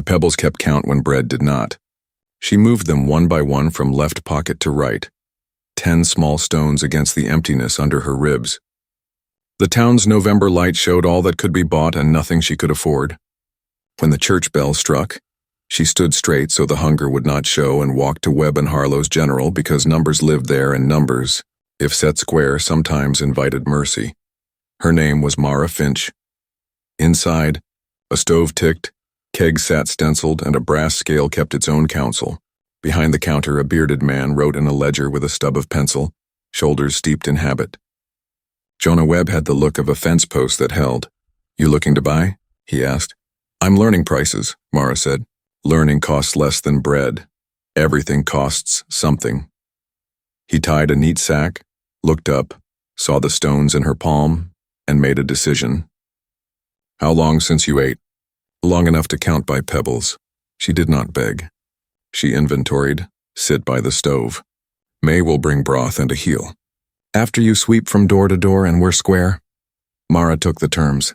The pebbles kept count when bread did not. She moved them one by one from left pocket to right, 10 small stones against the emptiness under her ribs. The town's November light showed all that could be bought and nothing she could afford. When the church bell struck, she stood straight so the hunger would not show and walked to Webb and Harlow's General because numbers lived there and numbers, if set square, sometimes invited mercy. Her name was Mara Finch. Inside, a stove ticked, kegs sat stenciled, and a brass scale kept its own counsel. Behind the counter, a bearded man wrote in a ledger with a stub of pencil, shoulders steeped in habit. Jonah Webb had the look of a fence post that held. "You looking to buy?" he asked. "I'm learning prices," Mara said. "Learning costs less than bread. Everything costs something." He tied a neat sack, looked up, saw the stones in her palm, and made a decision. "How long since you ate?" "Long enough to count by Pebbles." She did not beg. She inventoried, "Sit by the stove. May will bring broth and a heel." "After you sweep from door to door and we're square?" Mara took the terms.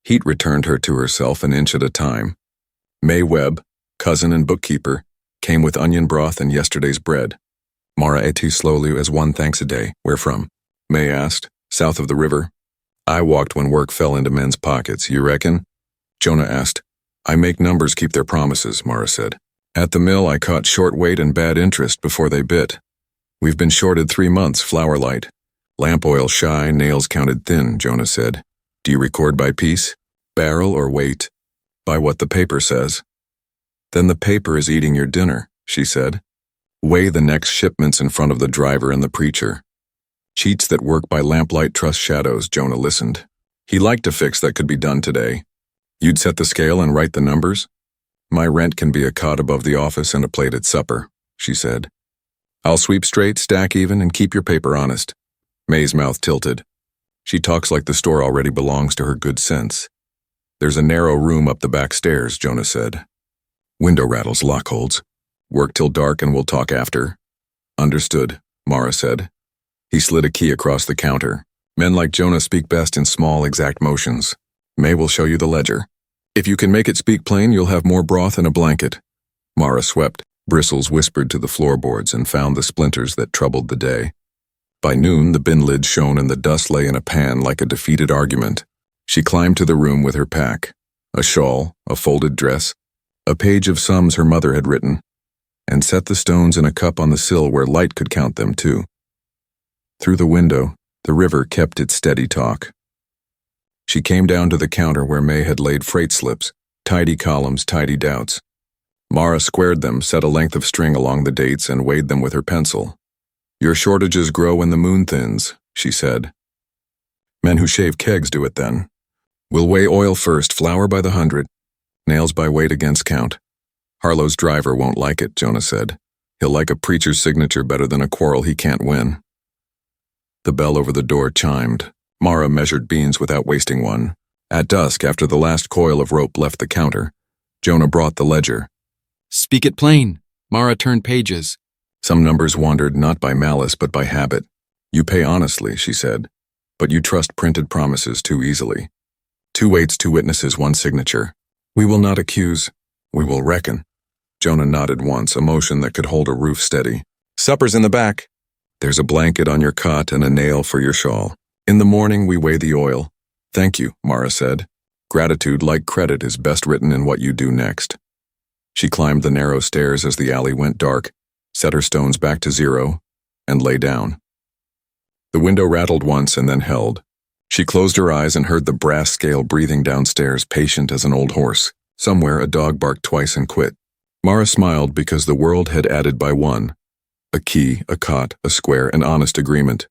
Heat returned her to herself an inch at a time. May Webb, cousin and bookkeeper, came with onion broth and yesterday's bread. Mara ate too slowly as one thanks a day. "Where from?" May asked. "South of the river." "I walked when work fell into men's pockets, you reckon?" Jonah asked. "I make numbers keep their promises," Mara said. "At the mill I caught short weight and bad interest before they bit. We've been shorted 3 months, flour light. Lamp oil shy, nails counted thin," Jonah said. "Do you record by piece, barrel, or weight?" "By what the paper says." "Then the paper is eating your dinner," she said. "Weigh the next shipments in front of the driver and the preacher." Cheats that work by lamplight trust shadows, Jonah listened. He liked a fix that could be done today. "You'd set the scale and write the numbers?" "My rent can be a cot above the office and a plate at supper," she said. "I'll sweep straight, stack even, and keep your paper honest." May's mouth tilted. "She talks like the store already belongs to her good sense." "There's a narrow room up the back stairs," Jonah said. "Window rattles, lock holds. Work till dark and we'll talk after." "Understood," Mara said. He slid a key across the counter. "Men like Jonah speak best in small, exact motions. May will show you the ledger. If you can make it speak plain, you'll have more broth and a blanket." Mara swept. Bristles whispered to the floorboards and found the splinters that troubled the day. By noon, the bin lid shone and the dust lay in a pan like a defeated argument. She climbed to the room with her pack, a shawl, a folded dress, a page of sums her mother had written, and set the stones in a cup on the sill where light could count them too. Through the window, the river kept its steady talk. She came down to the counter where May had laid freight slips, tidy columns, tidy doubts. Mara squared them, set a length of string along the dates, and weighed them with her pencil. "Your shortages grow when the moon thins," she said. "Men who shave kegs do it then. We'll weigh oil first, flour by the 100, nails by weight against count." "Harlow's driver won't like it," Jonah said. "He'll like a preacher's signature better than a quarrel he can't win." The bell over the door chimed. Mara measured beans without wasting one. At dusk, after the last coil of rope left the counter, Jonah brought the ledger. "Speak it plain." Mara turned pages. Some numbers wandered not by malice but by habit. "You pay honestly," she said, "but you trust printed promises too easily. 2 weights, 2 witnesses, 1 signature. We will not accuse, we will reckon." Jonah nodded once, a motion that could hold a roof steady. "Supper's in the back." "There's a blanket on your cot and a nail for your shawl. In the morning we weigh the oil." "Thank you," Mara said. "Gratitude, like credit, is best written in what you do next." She climbed the narrow stairs as the alley went dark, set her stones back to 0, and lay down. The window rattled once and then held. She closed her eyes and heard the brass scale breathing downstairs, patient as an old horse. Somewhere a dog barked twice and quit. Mara smiled because the world had added by 1. A key, a cot, a square, an honest agreement.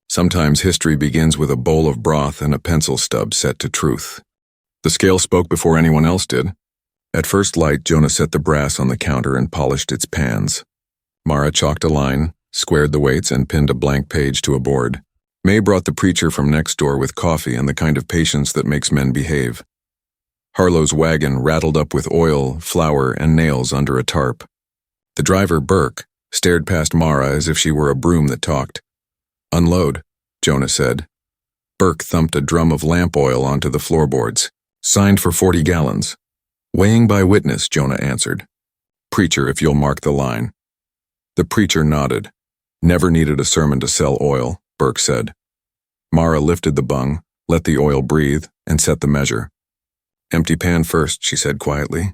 Sometimes history begins with a bowl of broth and a pencil stub set to truth. The scale spoke before anyone else did. At first light, Jonah set the brass on the counter and polished its pans. Mara chalked a line, squared the weights, and pinned a blank page to a board. May brought the preacher from next door with coffee and the kind of patience that makes men behave. Harlow's wagon rattled up with oil, flour, and nails under a tarp. The driver, Burke, stared past Mara as if she were a broom that talked. "Unload," Jonah said. Burke thumped a drum of lamp oil onto the floorboards. "Signed for 40 gallons. Weighing by witness, Jonah answered. Preacher, if you'll mark the line. The preacher nodded. Never needed a sermon to sell oil, Burke said. Mara lifted the bung, let the oil breathe, and set the measure. Empty pan first, she said quietly.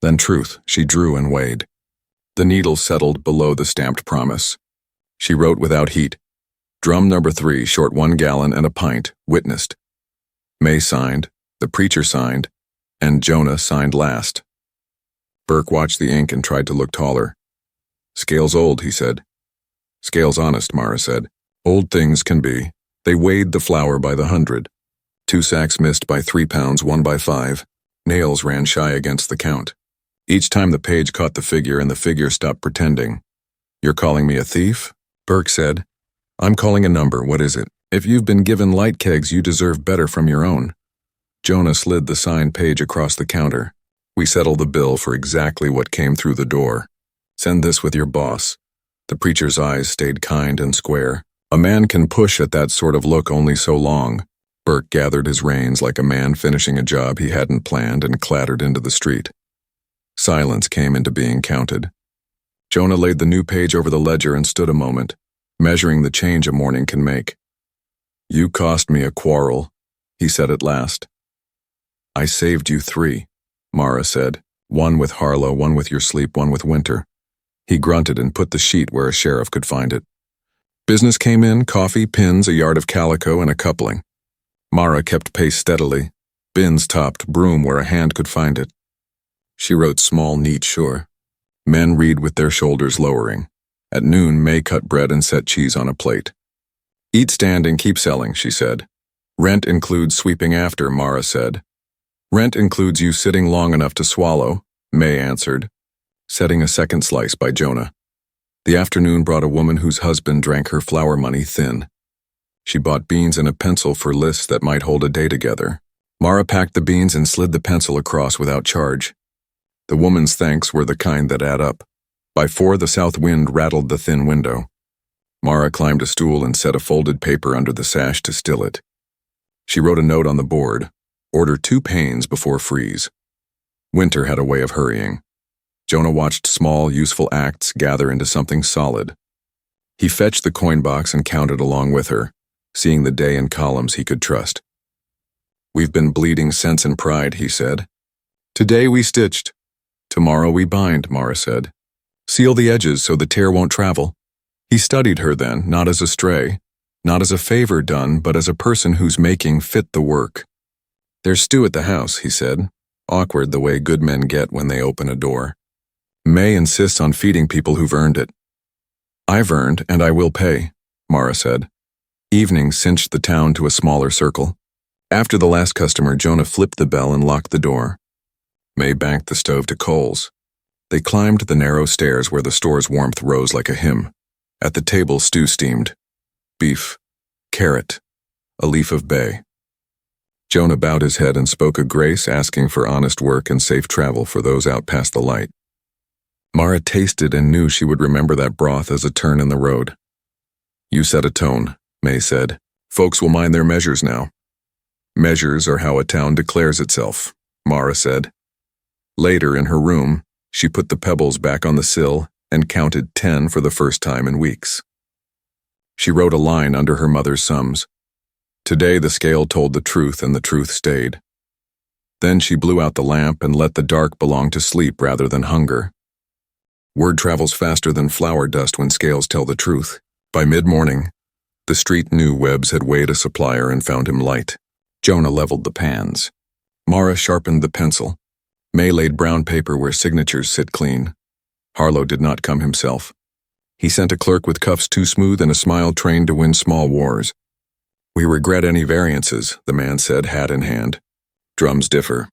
Then truth, she drew and weighed. The needle settled below the stamped promise. She wrote without heat. Drum number 3, short 1 gallon and a pint, witnessed. May signed, the preacher signed, and Jonah signed last. Burke watched the ink and tried to look taller. Scale's old, he said. Scale's honest, Mara said. Old things can be. They weighed the flour by the 100. 2 sacks missed by 3 pounds, 1 by 5. Nails ran shy against the count. Each time the page caught the figure and the figure stopped pretending. You're calling me a thief? Burke said. I'm calling a number, what is it? If you've been given light kegs, you deserve better from your own. Jonah slid the signed page across the counter. We settle the bill for exactly what came through the door. Send this with your boss. The preacher's eyes stayed kind and square. A man can push at that sort of look only so long. Burke gathered his reins like a man finishing a job he hadn't planned and clattered into the street. Silence came into being counted. Jonah laid the new page over the ledger and stood a moment, measuring the change a morning can make. You cost me a quarrel, he said at last. I saved you 3, Mara said. 1 with Harlow, 1 with your sleep, 1 with Winter. He grunted and put the sheet where a sheriff could find it. Business came in, coffee, pins, a yard of calico, and a coupling. Mara kept pace steadily. Bins topped, broom where a hand could find it. She wrote small, neat, sure. Men read with their shoulders lowering. At noon, May cut bread and set cheese on a plate. Eat standing, keep selling, she said. Rent includes sweeping after, Mara said. Rent includes you sitting long enough to swallow, May answered, setting a second slice by Jonah. The afternoon brought a woman whose husband drank her flour money thin. She bought beans and a pencil for lists that might hold a day together. Mara packed the beans and slid the pencil across without charge. The woman's thanks were the kind that add up. By 4, the south wind rattled the thin window. Mara climbed a stool and set a folded paper under the sash to still it. She wrote a note on the board. Order 2 panes before freeze. Winter had a way of hurrying. Jonah watched small, useful acts gather into something solid. He fetched the coin box and counted along with her, seeing the day in columns he could trust. We've been bleeding sense and pride, he said. Today we stitched. Tomorrow we bind, Mara said. Seal the edges so the tear won't travel. He studied her then, not as a stray, not as a favor done, but as a person whose making fit the work. There's stew at the house, he said, awkward the way good men get when they open a door. May insists on feeding people who've earned it. I've earned, and I will pay, Mara said. Evening cinched the town to a smaller circle. After the last customer, Jonah flipped the bell and locked the door. May banked the stove to coals. They climbed the narrow stairs where the store's warmth rose like a hymn. At the table, stew steamed. Beef, carrot, a leaf of bay. Jonah bowed his head and spoke a grace, asking for honest work and safe travel for those out past the light. Mara tasted and knew she would remember that broth as a turn in the road. You set a tone, May said. Folks will mind their measures now. Measures are how a town declares itself, Mara said. Later, in her room, she put the pebbles back on the sill and counted 10 for the first time in weeks. She wrote a line under her mother's sums. Today the scale told the truth and the truth stayed. Then she blew out the lamp and let the dark belong to sleep rather than hunger. Word travels faster than flour dust when scales tell the truth. By mid-morning, the street knew Webbs had weighed a supplier and found him light. Jonah leveled the pans. Mara sharpened the pencil. May laid brown paper where signatures sit clean. Harlow did not come himself. He sent a clerk with cuffs too smooth and a smile trained to win small wars. We regret any variances, the man said, hat in hand. Drums differ.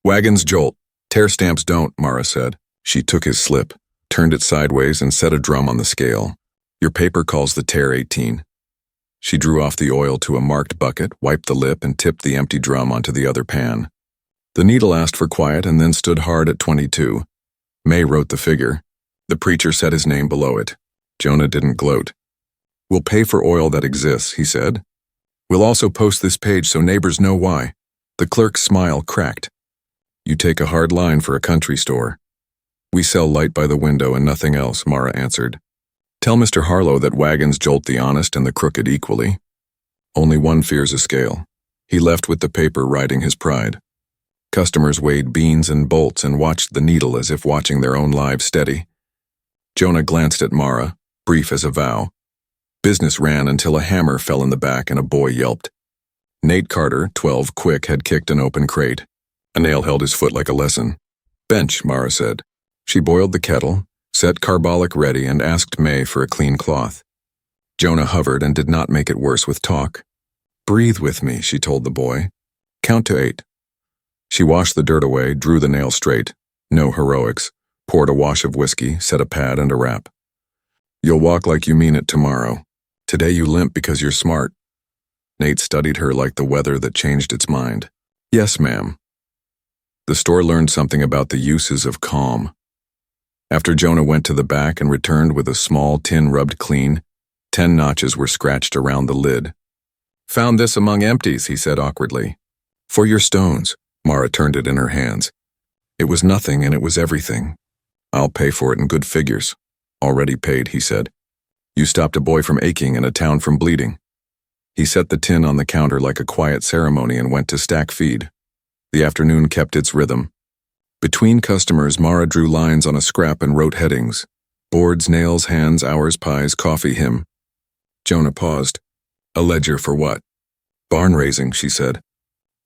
Wagons jolt. Tear stamps don't, Mara said. She took his slip, turned it sideways, and set a drum on the scale. Your paper calls the tear 18. She drew off the oil to a marked bucket, wiped the lip, and tipped the empty drum onto the other pan. The needle asked for quiet and then stood hard at 22. May wrote the figure. The preacher set his name below it. Jonah didn't gloat. We'll pay for oil that exists, he said. We'll also post this page so neighbors know why. The clerk's smile cracked. You take a hard line for a country store. We sell light by the window and nothing else, Mara answered. Tell Mr. Harlow that wagons jolt the honest and the crooked equally. Only one fears a scale. He left with the paper riding his pride. Customers weighed beans and bolts and watched the needle as if watching their own lives steady. Jonah glanced at Mara, brief as a vow. Business ran until a hammer fell in the back and a boy yelped. Nate Carter, 12, quick, had kicked an open crate. A nail held his foot like a lesson. Bench, Mara said. She boiled the kettle, set carbolic ready, and asked May for a clean cloth. Jonah hovered and did not make it worse with talk. Breathe with me, she told the boy. Count to 8. She washed the dirt away, drew the nail straight. No heroics. Poured a wash of whiskey, set a pad and a wrap. You'll walk like you mean it tomorrow. Today you limp because you're smart. Nate studied her like the weather that changed its mind. Yes, ma'am. The store learned something about the uses of calm. After Jonah went to the back and returned with a small tin rubbed clean, 10 notches were scratched around the lid. Found this among empties, he said awkwardly. For your stones, Mara turned it in her hands. It was nothing and it was everything. I'll pay for it in good figures. Already paid, he said. You stopped a boy from aching and a town from bleeding. He set the tin on the counter like a quiet ceremony and went to stack feed. The afternoon kept its rhythm. Between customers, Mara drew lines on a scrap and wrote headings. Boards, nails, hands, hours, pies, coffee, him. Jonah paused. A ledger for what? Barn raising, she said.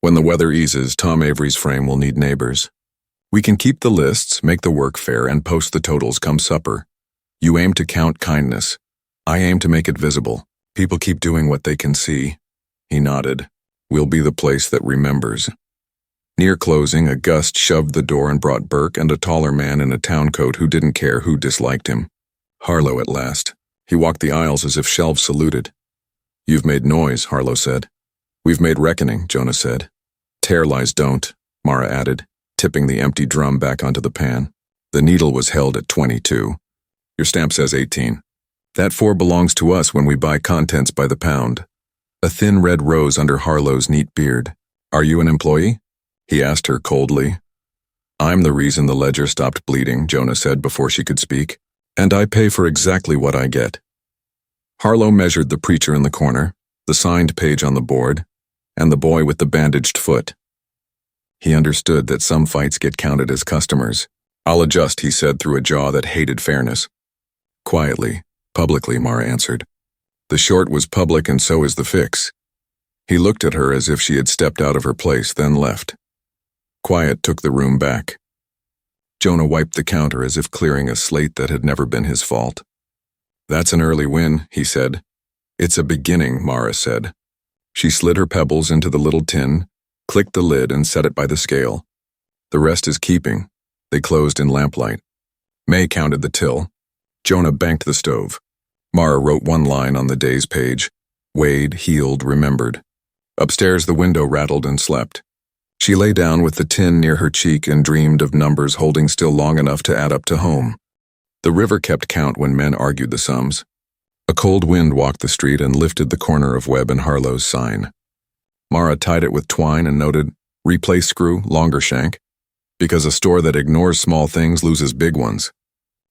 When the weather eases, Tom Avery's frame will need neighbors. We can keep the lists, make the work fair, and post the totals come supper. You aim to count kindness. I aim to make it visible. People keep doing what they can see. He nodded. We'll be the place that remembers. Near closing, a gust shoved the door and brought Burke and a taller man in a town coat who didn't care who disliked him. Harlow at last. He walked the aisles as if shelves saluted. You've made noise, Harlow said. We've made reckoning, Jonah said. Tear lies don't, Mara added, tipping the empty drum back onto the pan. The needle was held at 22. Your stamp says 18. That 4 belongs to us when we buy contents by the pound. A thin red rose under Harlow's neat beard. Are you an employee? He asked her coldly. I'm the reason the ledger stopped bleeding, Jonah said before she could speak. And I pay for exactly what I get. Harlow measured the preacher in the corner, the signed page on the board, and the boy with the bandaged foot. He understood that some fights get counted as customers. I'll adjust, he said through a jaw that hated fairness. Quietly, publicly, Mara answered. The short was public and so is the fix. He looked at her as if she had stepped out of her place, then left. Quiet took the room back. Jonah wiped the counter as if clearing a slate that had never been his fault. That's an early win, he said. It's a beginning, Mara said. She slid her pebbles into the little tin, clicked the lid and set it by the scale. The rest is keeping. They closed in lamplight. May counted the till. Jonah banked the stove. Mara wrote one line on the day's page. Weighed, healed, remembered. Upstairs the window rattled and slept. She lay down with the tin near her cheek and dreamed of numbers holding still long enough to add up to home. The river kept count when men argued the sums. A cold wind walked the street and lifted the corner of Webb and Harlow's sign. Mara tied it with twine and noted, replace screw, longer shank, because a store that ignores small things loses big ones.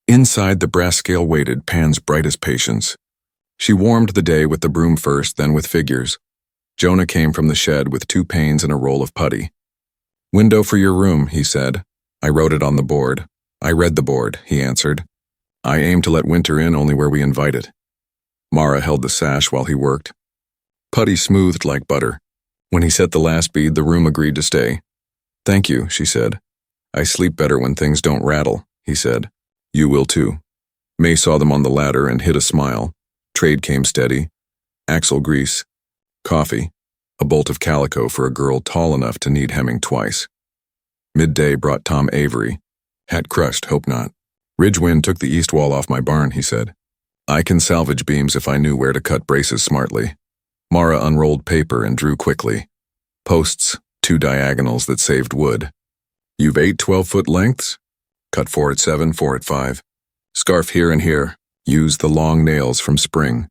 Inside the brass scale waited, Pan's brightest patience. She warmed the day with the broom first, then with figures. Jonah came from the shed with 2 panes and a roll of putty. Window for your room, he said. I wrote it on the board. I read the board, he answered. I aim to let winter in only where we invite it. Mara held the sash while he worked. Putty smoothed like butter. When he set the last bead, the room agreed to stay. Thank you, she said. I sleep better when things don't rattle, he said. You will too. May saw them on the ladder and hid a smile. Trade came steady. Axle grease. Coffee. A bolt of calico for a girl tall enough to need hemming twice. Midday brought Tom Avery. Hat crushed, hope not. Ridgewind took the east wall off my barn, he said. I can salvage beams if I knew where to cut braces smartly. Mara unrolled paper and drew quickly. Posts, 2 diagonals that saved wood. You've 8 12-foot lengths? Cut 4 at 7, 4 at 5. Scarf here and here. Use the long nails from spring.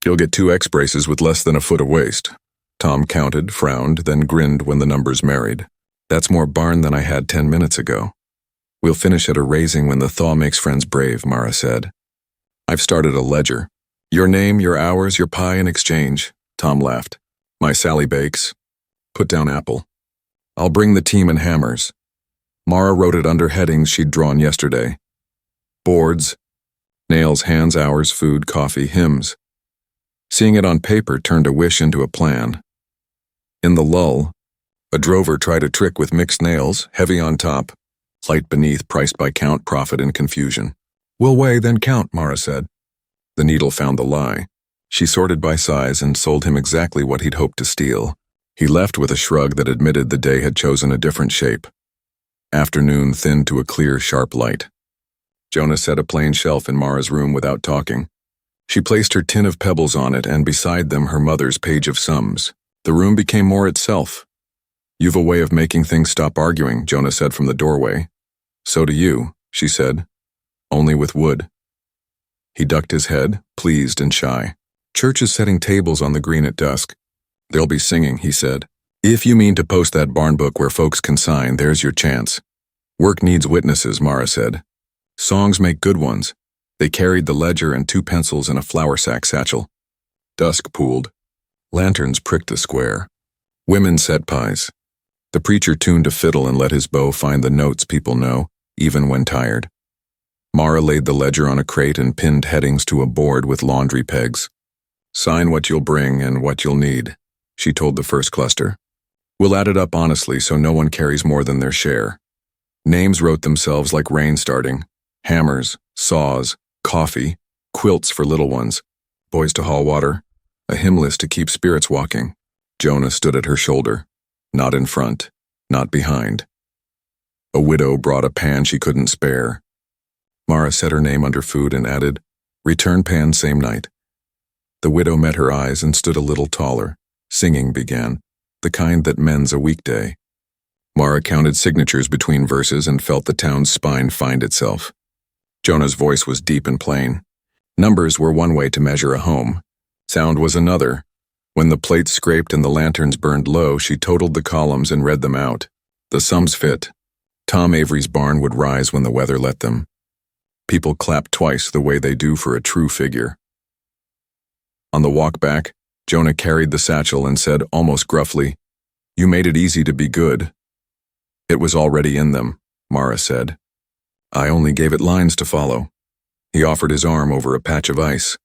You'll get 2 X braces with less than a foot of waist. Tom counted, frowned, then grinned when the numbers married. That's more barn than I had 10 minutes ago. We'll finish at a raising when the thaw makes friends brave, Mara said. I've started a ledger. Your name, your hours, your pie in exchange, Tom laughed. My Sally bakes. Put down apple. I'll bring the team and hammers. Mara wrote it under headings she'd drawn yesterday. Boards, nails, hands, hours, food, coffee, hymns. Seeing it on paper turned a wish into a plan. In the lull, a drover tried a trick with mixed nails, heavy on top, light beneath, priced by count, profit, and confusion. We'll weigh, then count, Mara said. The needle found the lie. She sorted by size and sold him exactly what he'd hoped to steal. He left with a shrug that admitted the day had chosen a different shape. Afternoon thinned to a clear, sharp light. Jonah set a plain shelf in Mara's room without talking. She placed her tin of pebbles on it and beside them her mother's page of sums. The room became more itself. You've a way of making things stop arguing, Jonah said from the doorway. So do you, she said, only with wood. He ducked his head, pleased and shy. Church is setting tables on the green at dusk. They'll be singing, he said. If you mean to post that barn book where folks can sign, there's your chance. Work needs witnesses, Mara said. Songs make good ones. They carried the ledger and 2 pencils in a flour sack satchel. Dusk pooled. Lanterns pricked the square. Women set pies. The preacher tuned a fiddle and let his bow find the notes people know, even when tired. Mara laid the ledger on a crate and pinned headings to a board with laundry pegs. Sign what you'll bring and what you'll need, she told the first cluster. We'll add it up honestly so no one carries more than their share. Names wrote themselves like rain starting. Hammers, saws, coffee, quilts for little ones, boys to haul water, a hymn list to keep spirits walking. Jonah stood at her shoulder, not in front, not behind. A widow brought a pan she couldn't spare. Mara set her name under food and added, return pan same night. The widow met her eyes and stood a little taller. Singing began, the kind that mends a weekday. Mara counted signatures between verses and felt the town's spine find itself. Jonah's voice was deep and plain. Numbers were one way to measure a home. Sound was another. When the plates scraped and the lanterns burned low, she totaled the columns and read them out. The sums fit. Tom Avery's barn would rise when the weather let them. People clapped twice the way they do for a true figure. On the walk back, Jonah carried the satchel and said almost gruffly, You made it easy to be good. It was already in them, Mara said. I only gave it lines to follow. He offered his arm over a patch of ice.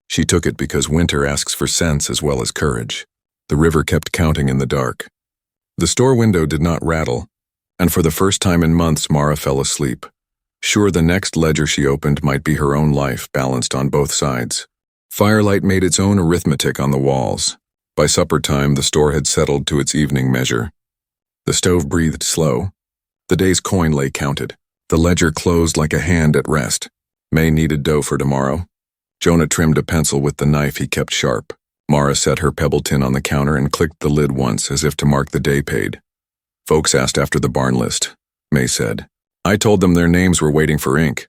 She took it because winter asks for sense as well as courage. The river kept counting in the dark. The store window did not rattle, and for the first time in months Mara fell asleep. Sure the next ledger she opened might be her own life balanced on both sides. Firelight made its own arithmetic on the walls. By supper time the store had settled to its evening measure. The stove breathed slow. The day's coin lay counted. The ledger closed like a hand at rest. May needed dough for tomorrow. Jonah trimmed a pencil with the knife he kept sharp. Mara set her pebble tin on the counter and clicked the lid once as if to mark the day paid. Folks asked after the barn list. May said, I told them their names were waiting for ink.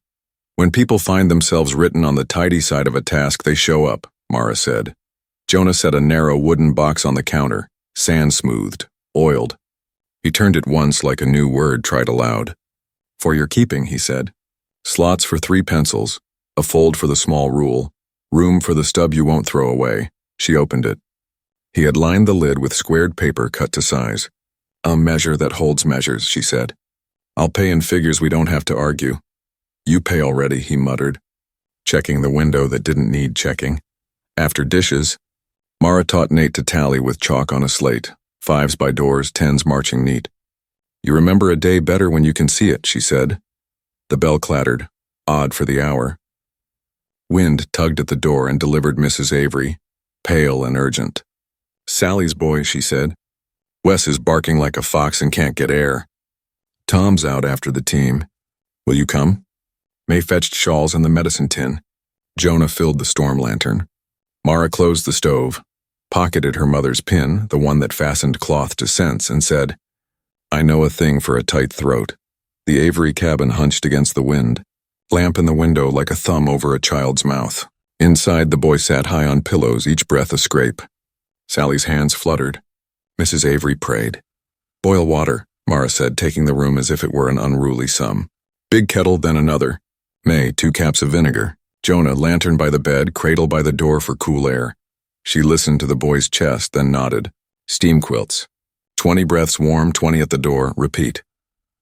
When people find themselves written on the tidy side of a task, they show up, Mara said. Jonah set a narrow wooden box on the counter, sand smoothed, oiled. He turned it once like a new word tried aloud. For your keeping, he said. Slots for 3 pencils, a fold for the small rule, room for the stub you won't throw away. She opened it. He had lined the lid with squared paper cut to size. A measure that holds measures, she said. I'll pay in figures we don't have to argue. You pay already, he muttered, checking the window that didn't need checking. After dishes, Mara taught Nate to tally with chalk on a slate, 5s by doors, 10s marching neat. You remember a day better when you can see it, she said. The bell clattered, odd for the hour. Wind tugged at the door and delivered Mrs. Avery, pale and urgent. Sally's boy, she said. Wes is barking like a fox and can't get air. Tom's out after the team. Will you come? May fetched shawls and the medicine tin. Jonah filled the storm lantern. Mara closed the stove, pocketed her mother's pin, the one that fastened cloth to scents, and said, I know a thing for a tight throat. The Avery cabin hunched against the wind, lamp in the window like a thumb over a child's mouth. Inside, the boy sat high on pillows, each breath a scrape. Sally's hands fluttered. Mrs. Avery prayed. Boil water, Mara said, taking the room as if it were an unruly sum. Big kettle, then another. May, 2 caps of vinegar. Jonah, lantern by the bed, cradle by the door for cool air. She listened to the boy's chest, then nodded. Steam quilts. 20 breaths warm, 20 at the door, repeat.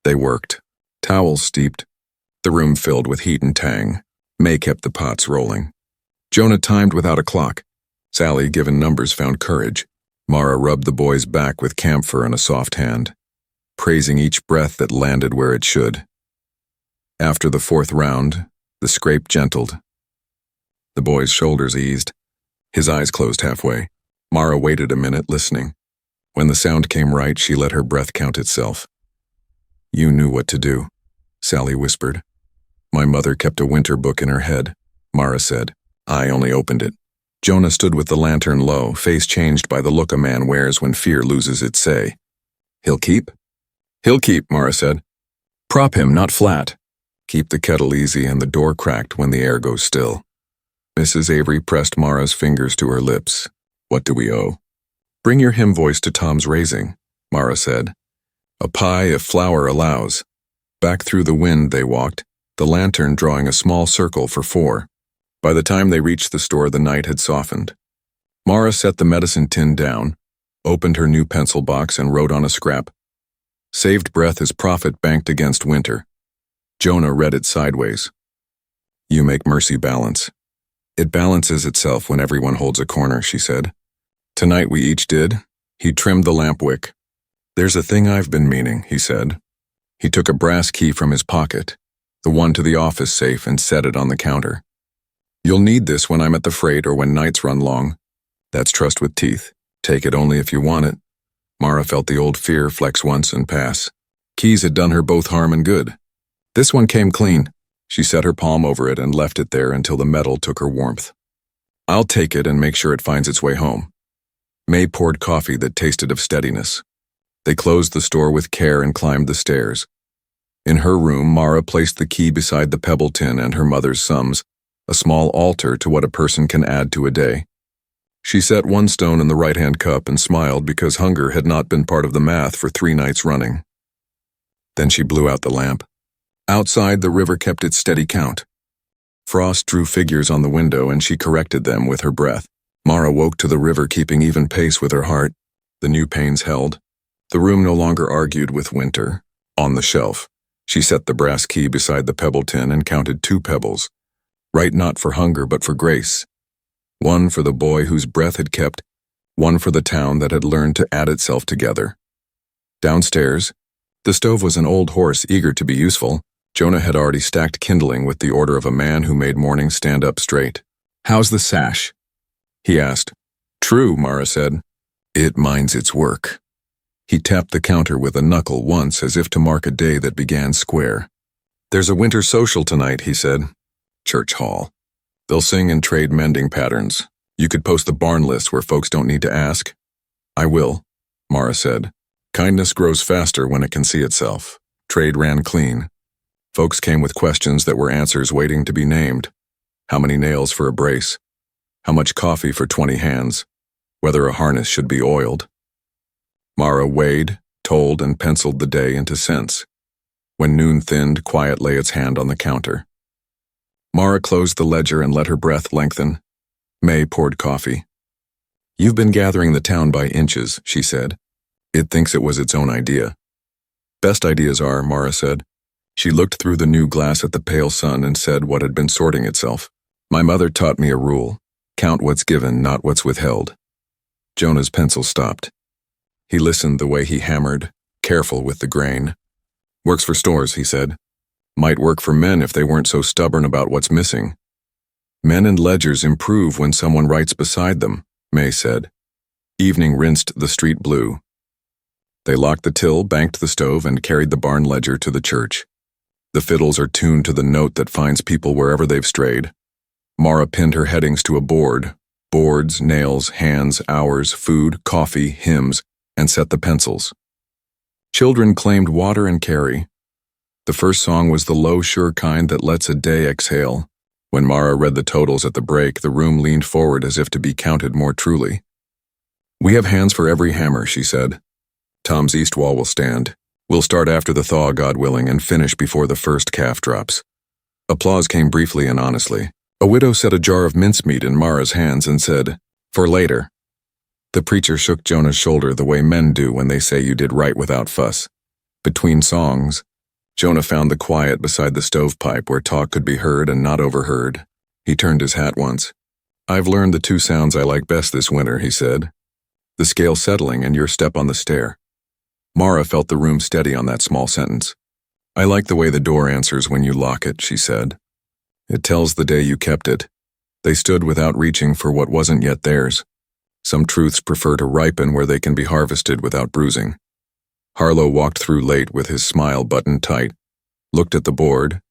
They worked. Towels steeped. The room filled with heat and tang. May kept the pots rolling. Jonah timed without a clock. Sally, given numbers, found courage. Mara rubbed the boy's back with camphor and a soft hand, praising each breath that landed where it should. After the 4th round, the scrape gentled. The boy's shoulders eased. His eyes closed halfway. Mara waited a minute, listening. When the sound came right, she let her breath count itself. You knew what to do, Sally whispered. My mother kept a winter book in her head, Mara said. I only opened it. Jonah stood with the lantern low, face changed by the look a man wears when fear loses its say. He'll keep? He'll keep, Mara said. Prop him, not flat. Keep the kettle easy and the door cracked when the air goes still. Mrs. Avery pressed Mara's fingers to her lips. What do we owe? Bring your hymn voice to Tom's raising, Mara said. A pie if flour allows. Back through the wind they walked, the lantern drawing a small circle for 4. By the time they reached the store, the night had softened. Mara set the medicine tin down, opened her new pencil box and wrote on a scrap. Saved breath is profit banked against winter. Jonah read it sideways. You make mercy balance. It balances itself when everyone holds a corner, she said. Tonight we each did. He trimmed the lamp wick. There's a thing I've been meaning, he said. He took a brass key from his pocket, the one to the office safe, and set it on the counter. You'll need this when I'm at the freight or when nights run long. That's trust with teeth. Take it only if you want it. Mara felt the old fear flex once and pass. Keys had done her both harm and good. This one came clean. She set her palm over it and left it there until the metal took her warmth. I'll take it and make sure it finds its way home. May poured coffee that tasted of steadiness. They closed the store with care and climbed the stairs. In her room, Mara placed the key beside the pebble tin and her mother's sums, a small altar to what a person can add to a day. She set 1 stone in the right-hand cup and smiled because hunger had not been part of the math for 3 nights running. Then she blew out the lamp. Outside, the river kept its steady count. Frost drew figures on the window and she corrected them with her breath. Mara woke to the river keeping even pace with her heart. The new pains held. The room no longer argued with winter. On the shelf, she set the brass key beside the pebble tin and counted 2 pebbles. Right not for hunger but for grace. 1 for the boy whose breath had kept, 1 for the town that had learned to add itself together. Downstairs, the stove was an old horse eager to be useful. Jonah had already stacked kindling with the order of a man who made morning stand up straight. How's the sash? He asked. True, Mara said. It minds its work. He tapped the counter with a knuckle once as if to mark a day that began square. There's a winter social tonight, he said. Church hall. They'll sing and trade mending patterns. You could post the barn list where folks don't need to ask. I will, Mara said. Kindness grows faster when it can see itself. Trade ran clean. Folks came with questions that were answers waiting to be named. How many nails for a brace? How much coffee for 20 hands? Whether a harness should be oiled. Mara weighed, told, and penciled the day into cents. When noon thinned, quiet lay its hand on the counter. Mara closed the ledger and let her breath lengthen. May poured coffee. You've been gathering the town by inches, she said. It thinks it was its own idea. Best ideas are, Mara said. She looked through the new glass at the pale sun and said what had been sorting itself. My mother taught me a rule. Count what's given, not what's withheld. Jonah's pencil stopped. He listened the way he hammered, careful with the grain. Works for stores, he said. Might work for men if they weren't so stubborn about what's missing. Men and ledgers improve when someone writes beside them, May said. Evening rinsed the street blue. They locked the till, banked the stove, and carried the barn ledger to the church. The fiddles are tuned to the note that finds people wherever they've strayed. Mara pinned her headings to a board. Boards, nails, hands, hours, food, coffee, hymns, and set the pencils. Children claimed water and carry. The first song was the low, sure kind that lets a day exhale. When Mara read the totals at the break, the room leaned forward as if to be counted more truly. We have hands for every hammer, she said. Tom's east wall will stand. We'll start after the thaw, God willing, and finish before the first calf drops. Applause came briefly and honestly. A widow set a jar of mincemeat in Mara's hands and said, "For later." The preacher shook Jonah's shoulder the way men do when they say you did right without fuss. Between songs, Jonah found the quiet beside the stovepipe where talk could be heard and not overheard. He turned his hat once. "I've learned the two sounds I like best this winter," he said. "The scale settling and your step on the stair." Mara felt the room steady on that small sentence. "I like the way the door answers when you lock it," she said. "It tells the day you kept it. They stood without reaching for what wasn't yet theirs. Some truths prefer to ripen where they can be harvested without bruising." Harlow walked through late with his smile buttoned tight, looked at the board,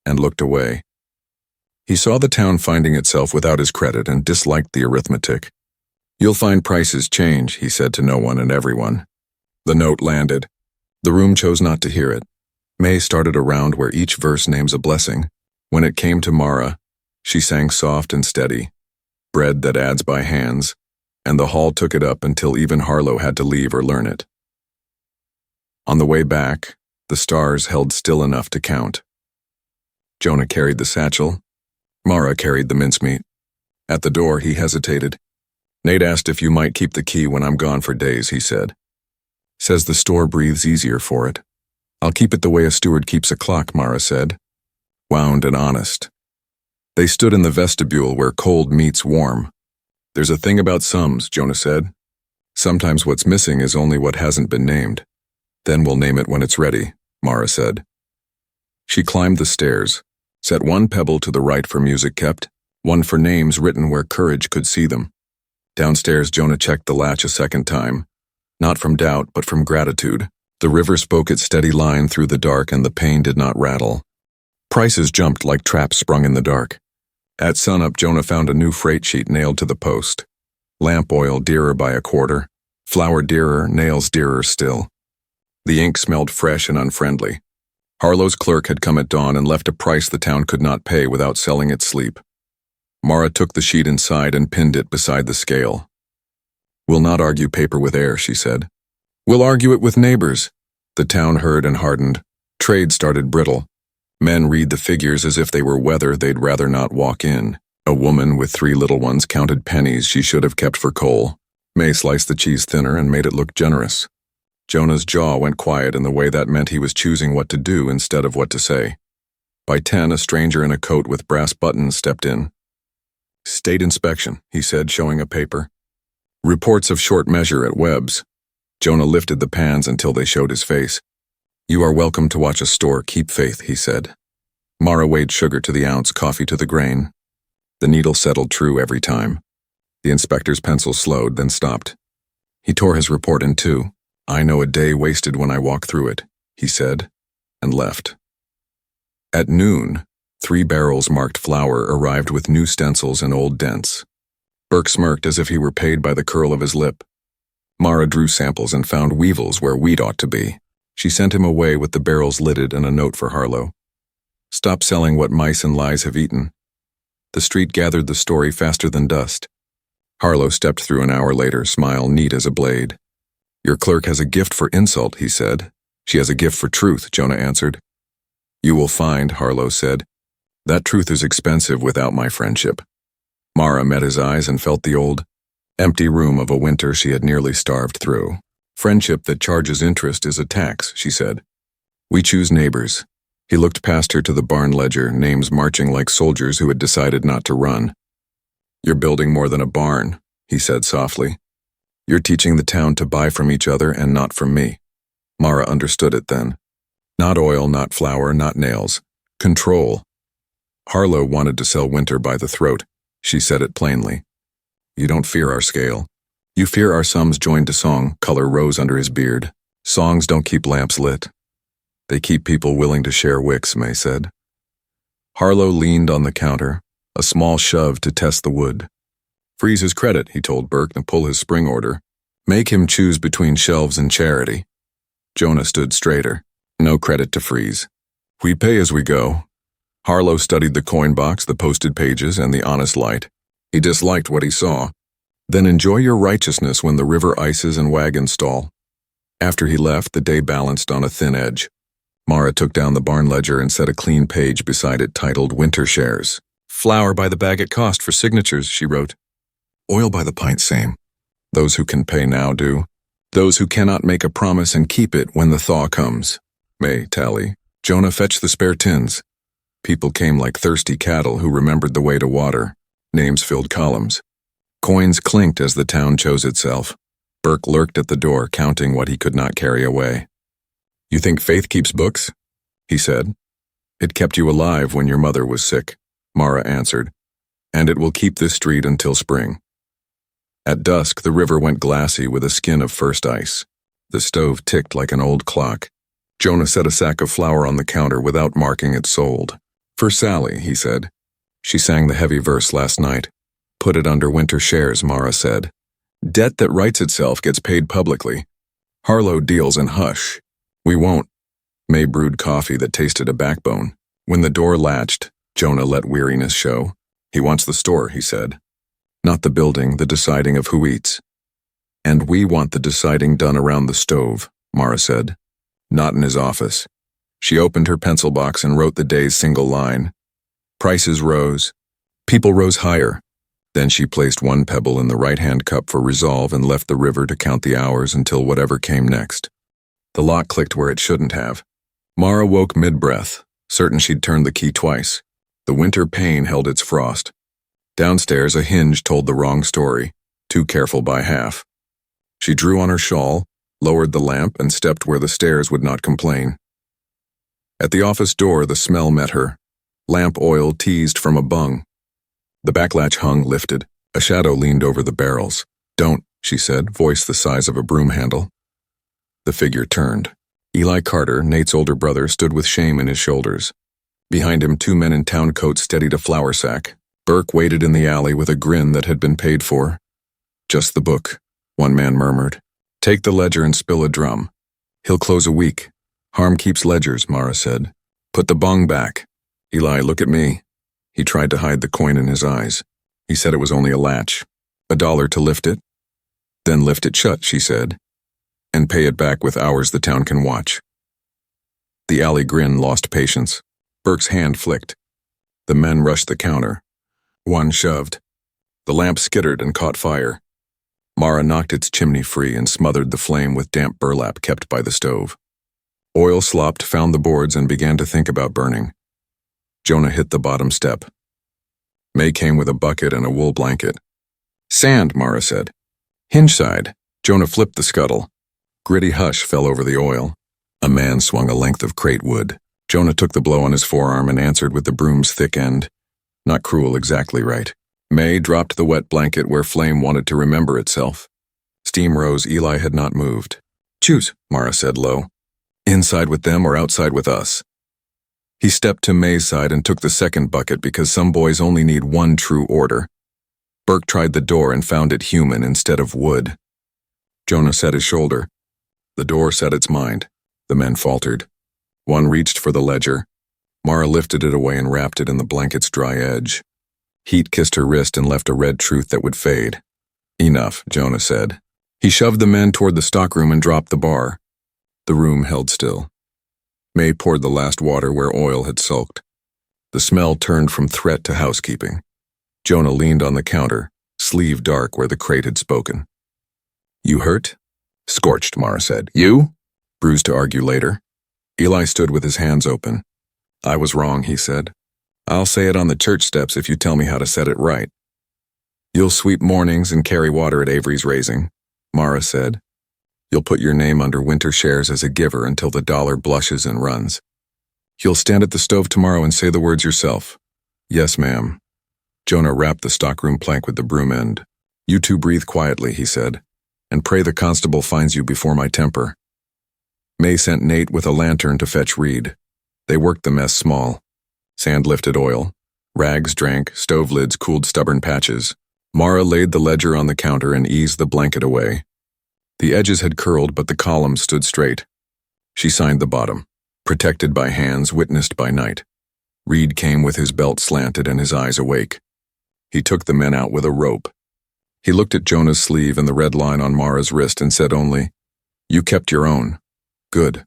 and looked away. He saw the town finding itself without his credit and disliked the arithmetic. "You'll find prices change," he said to no one and everyone. The note landed. The room chose not to hear it. May started a round where each verse names a blessing. When it came to Mara, she sang soft and steady, "Bread that adds by hands," and the hall took it up until even Harlow had to leave or learn it. On the way back, the stars held still enough to count. Jonah carried the satchel. Mara carried the mincemeat. At the door, he hesitated. "Nate asked if you might keep the key when I'm gone for days," he said. "Says the store breathes easier for it." "I'll keep it the way a steward keeps a clock," Mara said. Wound and honest. They stood in the vestibule where cold meets warm. "There's a thing about sums," Jonah said. "Sometimes what's missing is only what hasn't been named. Then we'll name it when it's ready," Mara said. She climbed the stairs, set one pebble to the right for music kept, one for names written where courage could see them. Downstairs, Jonah checked the latch a second time. Not from doubt, but from gratitude. The river spoke its steady line through the dark and the pane did not rattle. Prices jumped like traps sprung in the dark. At sunup, Jonah found a new freight sheet nailed to the post. Lamp oil dearer by a quarter. Flour dearer, nails dearer still. The ink smelled fresh and unfriendly. Harlow's clerk had come at dawn and left a price the town could not pay without selling its sleep. Mara took the sheet inside and pinned it beside the scale. "We'll not argue paper with air," she said. "We'll argue it with neighbors." The town heard and hardened. Trade started brittle. Men read the figures as if they were weather they'd rather not walk in. A woman with 3 little ones counted pennies she should have kept for coal. May sliced the cheese thinner and made it look generous. Jonah's jaw went quiet in the way that meant he was choosing what to do instead of what to say. By 10, a stranger in a coat with brass buttons stepped in. "State inspection," he said, showing a paper. "Reports of short measure at Webb's." Jonah lifted the pans until they showed his face. "You are welcome to watch a store keep faith," he said. Mara weighed sugar to the ounce, coffee to the grain. The needle settled true every time. The inspector's pencil slowed, then stopped. He tore his report in two. "I know a day wasted when I walk through it," he said, and left. At noon, 3 barrels marked flour arrived with new stencils and old dents. Burke smirked as if he were paid by the curl of his lip. Mara drew samples and found weevils where wheat ought to be. She sent him away with the barrels lidded and a note for Harlow. "Stop selling what mice and lies have eaten." The street gathered the story faster than dust. Harlow stepped through an hour later, smile neat as a blade. "Your clerk has a gift for insult," he said. "She has a gift for truth," Jonah answered. "You will find," Harlow said, "that truth is expensive without my friendship." Mara met his eyes and felt the old, empty room of a winter she had nearly starved through. "Friendship that charges interest is a tax," she said. "We choose neighbors." He looked past her to the barn ledger, names marching like soldiers who had decided not to run. "You're building more than a barn," he said softly. "You're teaching the town to buy from each other and not from me." Mara understood it then. Not oil, not flour, not nails. Control. Harlow wanted to sell Winter by the throat. She said it plainly. "You don't fear our scale. You fear our sums joined to song." Color rose under his beard. "Songs don't keep lamps lit. They keep people willing to share wicks," May said. Harlow leaned on the counter, a small shove to test the wood. "Freeze his credit," he told Burke, and pull his spring order. "Make him choose between shelves and charity." Jonah stood straighter. "No credit to freeze. We pay as we go." Harlow studied the coin box, the posted pages, and the honest light. He disliked what he saw. "Then enjoy your righteousness when the river ices and wagons stall." After he left, the day balanced on a thin edge. Mara took down the barn ledger and set a clean page beside it titled Winter Shares. "Flour by the bag at cost for signatures," she wrote. "Oil by the pint same. Those who can pay now do. Those who cannot make a promise and keep it when the thaw comes." May, tally. Jonah, fetch the spare tins. People came like thirsty cattle who remembered the way to water. Names filled columns. Coins clinked as the town chose itself. Burke lurked at the door, counting what he could not carry away. "You think faith keeps books?" he said. "It kept you alive when your mother was sick," Mara answered, "and it will keep this street until spring." At dusk, the river went glassy with a skin of first ice. The stove ticked like an old clock. Jonah set a sack of flour on the counter without marking it sold. "For Sally," he said. "She sang the heavy verse last night." "Put it under Winter Shares," Mara said. "Debt that writes itself gets paid publicly. Harlow deals in hush. We won't." May brewed coffee that tasted a backbone. When the door latched, Jonah let weariness show. "He wants the store," he said. "Not the building, the deciding of who eats." "And we want the deciding done around the stove," Mara said. "Not in his office." She opened her pencil box and wrote the day's single line. Prices rose. People rose higher. Then she placed one pebble in the right-hand cup for resolve and left the river to count the hours until whatever came next. The lock clicked where it shouldn't have. Mara woke mid-breath, certain she'd turned the key twice. The winter pain held its frost. Downstairs, a hinge told the wrong story, too careful by half. She drew on her shawl, lowered the lamp, and stepped where the stairs would not complain. At the office door, the smell met her. Lamp oil teased from a bung. The backlatch hung lifted. A shadow leaned over the barrels. "Don't," she said, voice the size of a broom handle. The figure turned. Eli Carter, Nate's older brother, stood with shame in his shoulders. Behind him, two men in town coats steadied a flour sack. Burke waited in the alley with a grin that had been paid for. "Just the book," one man murmured. "Take the ledger and spill a drum. He'll close a week. Harm keeps ledgers," Mara said. "Put the bung back." "Eli, look at me." He tried to hide the coin in his eyes. He said it was only a latch. $1 to lift it? "Then lift it shut," she said, "and pay it back with hours the town can watch." The alley grin lost patience. Burke's hand flicked. The men rushed the counter. One shoved. The lamp skittered and caught fire. Mara knocked its chimney free and smothered the flame with damp burlap kept by the stove. Oil slopped, found the boards, and began to think about burning. Jonah hit the bottom step. May came with a bucket and a wool blanket. "Sand," Mara said. "Hinge side." Jonah flipped the scuttle. Gritty hush fell over the oil. A man swung a length of crate wood. Jonah took the blow on his forearm and answered with the broom's thick end. Not cruel, exactly right. May dropped the wet blanket where flame wanted to remember itself. Steam rose. Eli had not moved. "Choose," Mara said low. "Inside with them or outside with us?" He stepped to May's side and took the second bucket because some boys only need one true order. Burke tried the door and found it human instead of wood. Jonah set his shoulder. The door set its mind. The men faltered. One reached for the ledger. Mara lifted it away and wrapped it in the blanket's dry edge. Heat kissed her wrist and left a red truth that would fade. "Enough," Jonah said. He shoved the men toward the stockroom and dropped the bar. The room held still. May poured the last water where oil had sulked. The smell turned from threat to housekeeping. Jonah leaned on the counter, sleeve dark where the crate had spoken. "You hurt?" "Scorched," Mara said. "You?" "Bruised to argue later." Eli stood with his hands open. "I was wrong," he said. "I'll say it on the church steps if you tell me how to set it right." "You'll sweep mornings and carry water at Avery's raising," Mara said. "You'll put your name under Winter Shares as a giver until the dollar blushes and runs. You'll stand at the stove tomorrow and say the words yourself." "Yes, ma'am." Jonah wrapped the stockroom plank with the broom end. "You two breathe quietly," he said, "and pray the constable finds you before my temper." May sent Nate with a lantern to fetch Reed. They worked the mess small. Sand lifted oil. Rags drank, stove lids cooled stubborn patches. Mara laid the ledger on the counter and eased the blanket away. The edges had curled, but the columns stood straight. She signed the bottom, protected by hands witnessed by night. Reed came with his belt slanted and his eyes awake. He took the men out with a rope. He looked at Jonah's sleeve and the red line on Mara's wrist and said only, You kept your own. Good.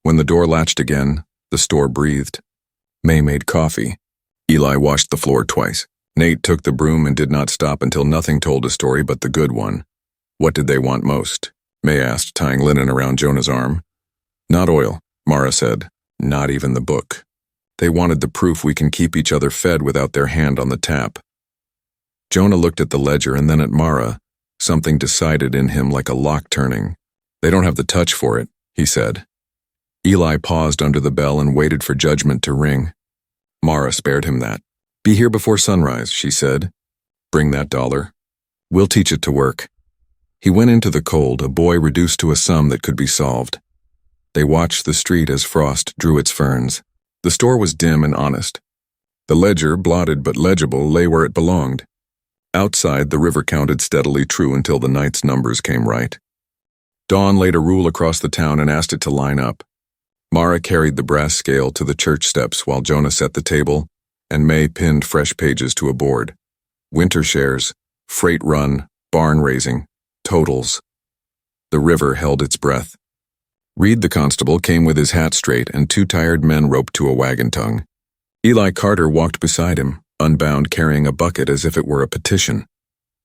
When the door latched again, the store breathed. May made coffee. Eli washed the floor twice. Nate took the broom and did not stop until nothing told a story but the good one. What did they want most? May asked, tying linen around Jonah's arm. Not oil, Mara said. Not even the book. They wanted the proof we can keep each other fed without their hand on the tap. Jonah looked at the ledger and then at Mara. Something decided in him like a lock turning. They don't have the touch for it, he said. Eli paused under the bell and waited for judgment to ring. Mara spared him that. Be here before sunrise, she said. Bring that $1. We'll teach it to work. He went into the cold, a boy reduced to a sum that could be solved. They watched the street as frost drew its ferns. The store was dim and honest. The ledger, blotted but legible, lay where it belonged. Outside, the river counted steadily true until the night's numbers came right. Dawn laid a rule across the town and asked it to line up. Mara carried the brass scale to the church steps while Jonah set the table, and May pinned fresh pages to a board. Winter shares, freight run, barn raising, totals. The river held its breath. Reed the constable came with his hat straight and 2 tired men roped to a wagon tongue. Eli Carter walked beside him, unbound, carrying a bucket as if it were a petition.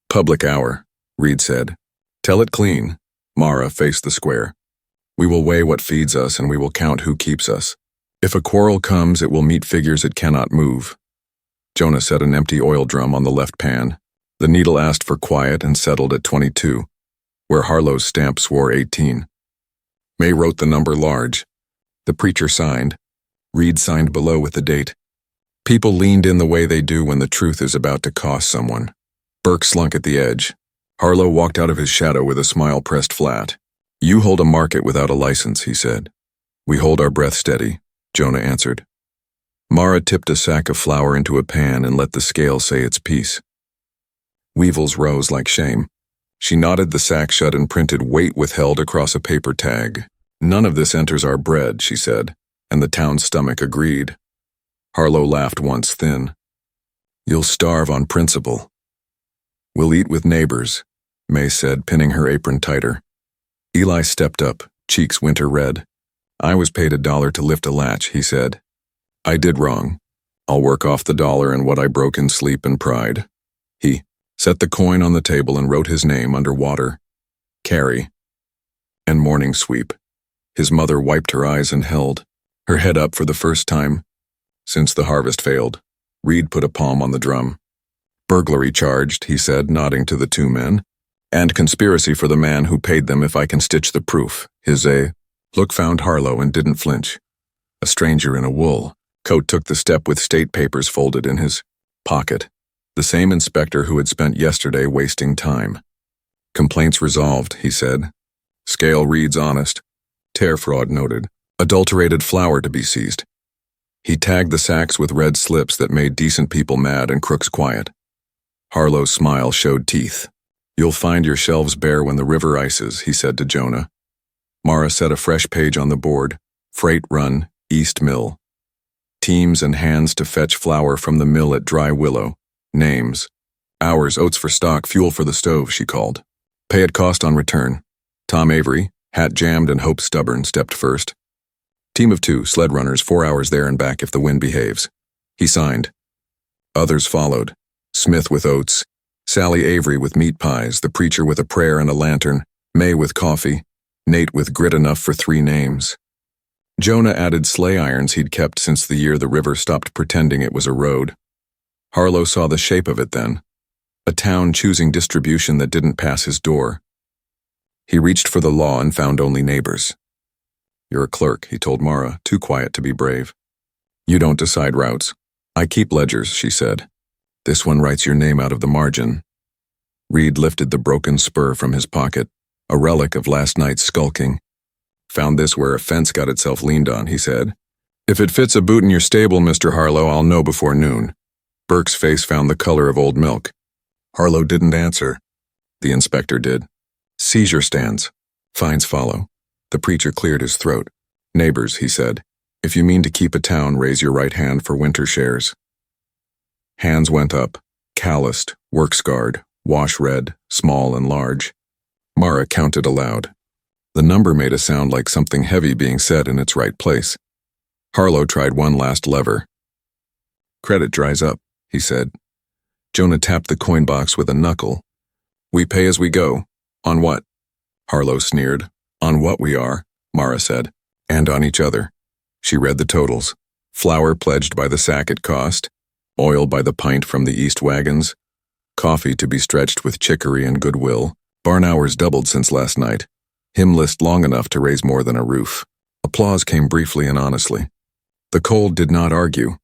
Public hour, Reed said. Tell it clean. Mara faced the square. We will weigh what feeds us and we will count who keeps us. If a quarrel comes, it will meet figures it cannot move. Jonah set an empty oil drum on the left pan. The needle asked for quiet and settled at 22, where Harlow's stamp swore 18. May wrote the number large. The preacher signed. Reed signed below with the date. People leaned in the way they do when the truth is about to cost someone. Burke slunk at the edge. Harlow walked out of his shadow with a smile pressed flat. You hold a market without a license, he said. We hold our breath steady, Jonah answered. Mara tipped a sack of flour into a pan and let the scale say its piece. Weevils rose like shame. She knotted the sack shut and printed weight withheld across a paper tag. None of this enters our bread, she said, and the town's stomach agreed. Harlow laughed once thin. You'll starve on principle. We'll eat with neighbors, May said, pinning her apron tighter. Eli stepped up, cheeks winter red. I was paid $1 to lift a latch, he said. I did wrong. I'll work off the $1 and what I broke in sleep and pride. He set the coin on the table and wrote his name under water. Carrie. And morning sweep. His mother wiped her eyes and held, her head up for the first time since the harvest failed. Reed put a palm on the drum. Burglary charged, he said, nodding to the 2 men. And conspiracy for the man who paid them if I can stitch the proof. His look found Harlow and didn't flinch. A stranger in a wool coat took the step with state papers folded in his pocket. The same inspector who had spent yesterday wasting time. Complaints resolved, he said. Scale reads honest. Tear fraud noted. Adulterated flour to be seized. He tagged the sacks with red slips that made decent people mad and crooks quiet. Harlow's smile showed teeth. You'll find your shelves bare when the river ices, he said to Jonah. Mara set a fresh page on the board. Freight run, East Mill. Teams and hands to fetch flour from the mill at Dry Willow. Names. Hours, oats for stock, fuel for the stove, she called. Pay at cost on return. Tom Avery, hat jammed and hope stubborn, stepped first. Team of 2, sled runners, 4 hours there and back if the wind behaves. He signed. Others followed. Smith with oats, Sally Avery with meat pies, the preacher with a prayer and a lantern, May with coffee, Nate with grit enough for 3 names. Jonah added sleigh irons he'd kept since the year the river stopped pretending it was a road. Harlow saw the shape of it then. A town choosing distribution that didn't pass his door. He reached for the law and found only neighbors. You're a clerk, he told Mara, too quiet to be brave. You don't decide routes. I keep ledgers, she said. This one writes your name out of the margin. Reed lifted the broken spur from his pocket, a relic of last night's skulking. Found this where a fence got itself leaned on, he said. If it fits a boot in your stable, Mr. Harlow, I'll know before noon. Burke's face found the color of old milk. Harlow didn't answer. The inspector did. Seizure stands. Fines follow. The preacher cleared his throat. Neighbors, he said, if you mean to keep a town, raise your right hand for winter shares. Hands went up, calloused, work-scarred, wash red, small and large. Mara counted aloud. The number made a sound like something heavy being set in its right place. Harlow tried one last lever. "Credit dries up," he said. Jonah tapped the coin box with a knuckle. "We pay as we go." "On what?" Harlow sneered. "On what we are," Mara said. "And on each other." She read the totals. Flour pledged by the sack it cost, oil by the pint from the east wagons, coffee to be stretched with chicory and goodwill, barn hours doubled since last night, hymn list long enough to raise more than a roof. Applause came briefly and honestly. The cold did not argue.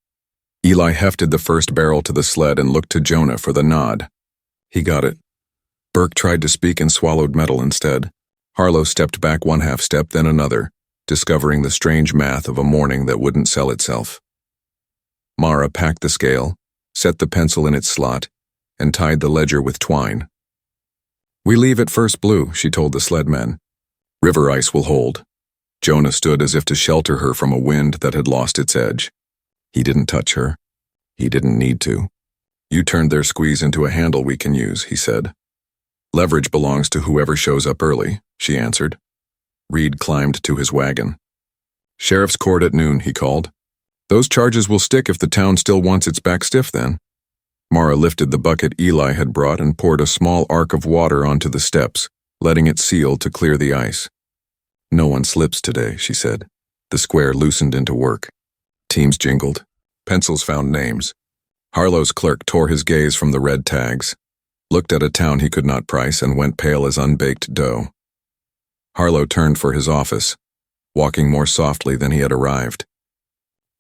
Eli hefted the first barrel to the sled and looked to Jonah for the nod. He got it. Burke tried to speak and swallowed metal instead. Harlow stepped back one half step, then another, discovering the strange math of a morning that wouldn't sell itself. Mara packed the scale, set the pencil in its slot, and tied the ledger with twine. "We leave at first blue," she told the sled men. "River ice will hold." Jonah stood as if to shelter her from a wind that had lost its edge. He didn't touch her. He didn't need to. "You turned their squeeze into a handle we can use," he said. "Leverage belongs to whoever shows up early," she answered. Reed climbed to his wagon. "Sheriff's court at noon," he called. "Those charges will stick if the town still wants its back stiff then." Mara lifted the bucket Eli had brought and poured a small arc of water onto the steps, letting it seal to clear the ice. "No one slips today," she said. The square loosened into work. Teams jingled. Pencils found names. Harlow's clerk tore his gaze from the red tags, looked at a town he could not price, and went pale as unbaked dough. Harlow turned for his office, walking more softly than he had arrived.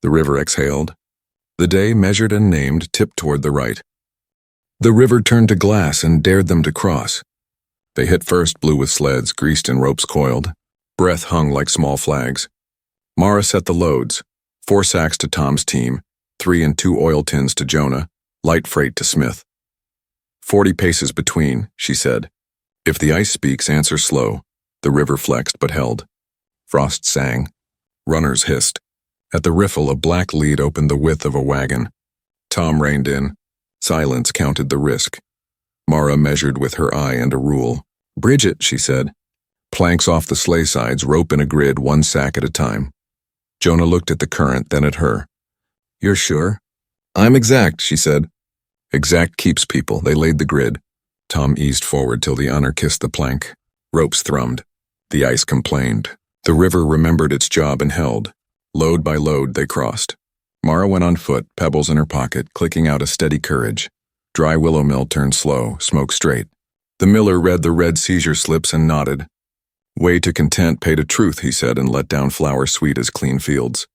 The river exhaled. The day, measured and named, tipped toward the right. The river turned to glass and dared them to cross. They hit first blue with sleds, greased and ropes coiled. Breath hung like small flags. Mara set the loads, 4 sacks to Tom's team, 3 and 2 oil tins to Jonah, light freight to Smith. 40 paces between, she said. If the ice speaks, answer slow. The river flexed but held. Frost sang. Runners hissed. At the riffle, a black lead opened the width of a wagon. Tom reined in. Silence counted the risk. Mara measured with her eye and a rule. "Bridget," she said. Planks off the sleigh sides, rope in a grid, 1 sack at a time. Jonah looked at the current, then at her. "You're sure?" "I'm exact," she said. Exact keeps people. They laid the grid. Tom eased forward till the honor kissed the plank. Ropes thrummed. The ice complained. The river remembered its job and held. Load by load, they crossed. Mara went on foot, Pebbles in her pocket, clicking out a steady courage. Dry willow mill turned slow, smoke straight. The miller read the red seizure slips and nodded. "Way to content, pay to truth," he said, and let down flour sweet as clean fields.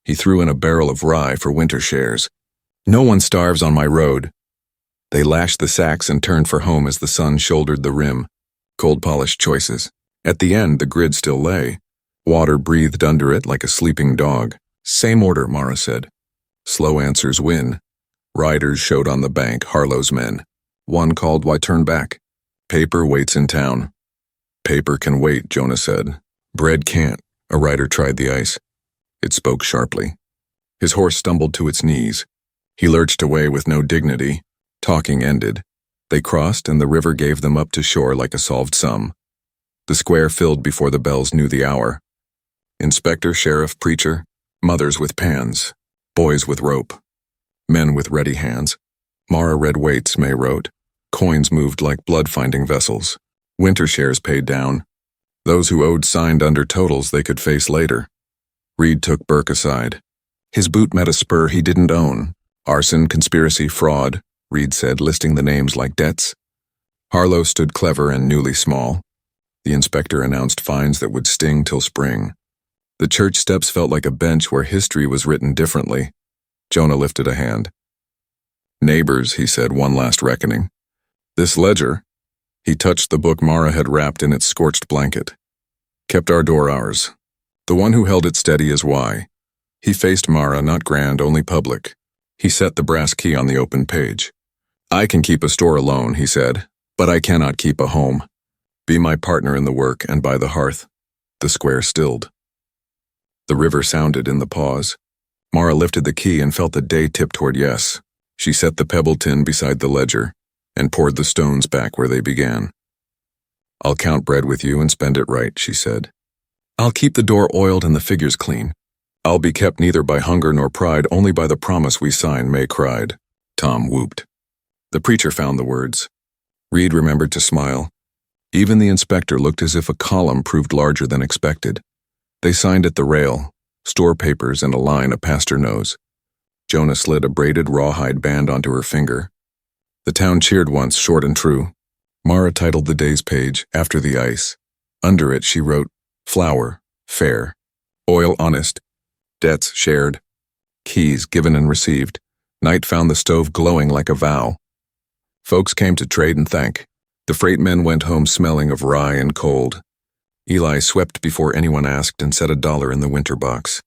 He threw in a barrel of rye for winter shares. "No one starves on my road." They lashed the sacks and turned for home as the sun shouldered the rim. Cold-polished choices. At the end, the grid still lay. Water breathed under it like a sleeping dog. "Same order," Mara said. "Slow answers win." Riders showed on the bank, Harlow's men. One called, "Why turn back?" "Paper waits in town." "Paper can wait," Jonah said. "Bread can't." A rider tried the ice. It spoke sharply. His horse stumbled to its knees. He lurched away with no dignity. Talking ended. They crossed, and the river gave them up to shore like a solved sum. The square filled before the bells knew the hour. Inspector, sheriff, preacher, mothers with pans, boys with rope, men with ready hands. Mara read weights, May wrote. Coins moved like blood-finding vessels. Winter shares paid down. Those who owed signed under totals they could face later. Reed took Burke aside. His boot met a spur he didn't own. Arson, conspiracy, fraud, Reed said, listing the names like debts. Harlow stood clever and newly small. The inspector announced fines that would sting till spring. The church steps felt like a bench where history was written differently. Jonah lifted a hand. "Neighbors," he said, "one last reckoning. This ledger," he touched the book Mara had wrapped in its scorched blanket, "kept our door ours. The one who held it steady is why." He faced Mara, not grand, only public. He set the brass key on the open page. "I can keep a store alone," he said, "but I cannot keep a home. Be my partner in the work and by the hearth." The square stilled. The river sounded in the pause. Mara lifted the key and felt the day tip toward yes. She set the pebble tin beside the ledger and poured the stones back where they began. I'll count bread with you and spend it right, she said. I'll keep the door oiled and the figures clean. I'll be kept neither by hunger nor pride, only by the promise we sign, May cried. Tom whooped. The preacher found the words. Reed remembered to smile. Even the inspector looked as if a column proved larger than expected. They signed at the rail, store papers and a line a pastor knows. Jonah slid a braided rawhide band onto her finger. The town cheered once, short and true. Mara titled the day's page, After the Ice. Under it she wrote, Flour, fair. Oil honest. Debts shared. Keys given and received. Night found the stove glowing like a vow. Folks came to trade and thank. The freight men went home smelling of rye and cold. Eli swept before anyone asked and set $1 in the winter box.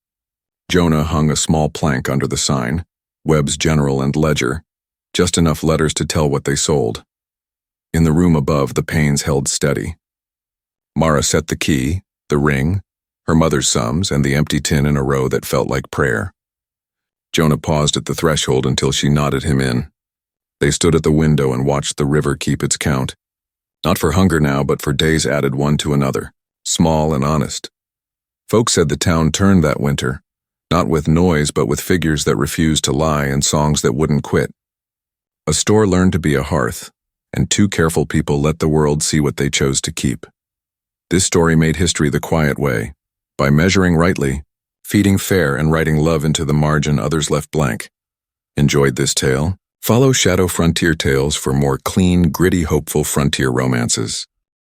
Jonah hung a small plank under the sign, Webb's General and Ledger, just enough letters to tell what they sold. In the room above, the panes held steady. Mara set the key, the ring, her mother's sums, and the empty tin in a row that felt like prayer. Jonah paused at the threshold until she nodded him in. They stood at the window and watched the river keep its count. Not for hunger now, but for days added one to another, small and honest. Folks said the town turned that winter, not with noise but with figures that refused to lie and songs that wouldn't quit. A store learned to be a hearth, and 2 careful people let the world see what they chose to keep. This story made history the quiet way, by measuring rightly, feeding fair, and writing love into the margin others left blank. Enjoyed this tale? Follow Shadow Frontier Tales for more clean, gritty, hopeful frontier romances.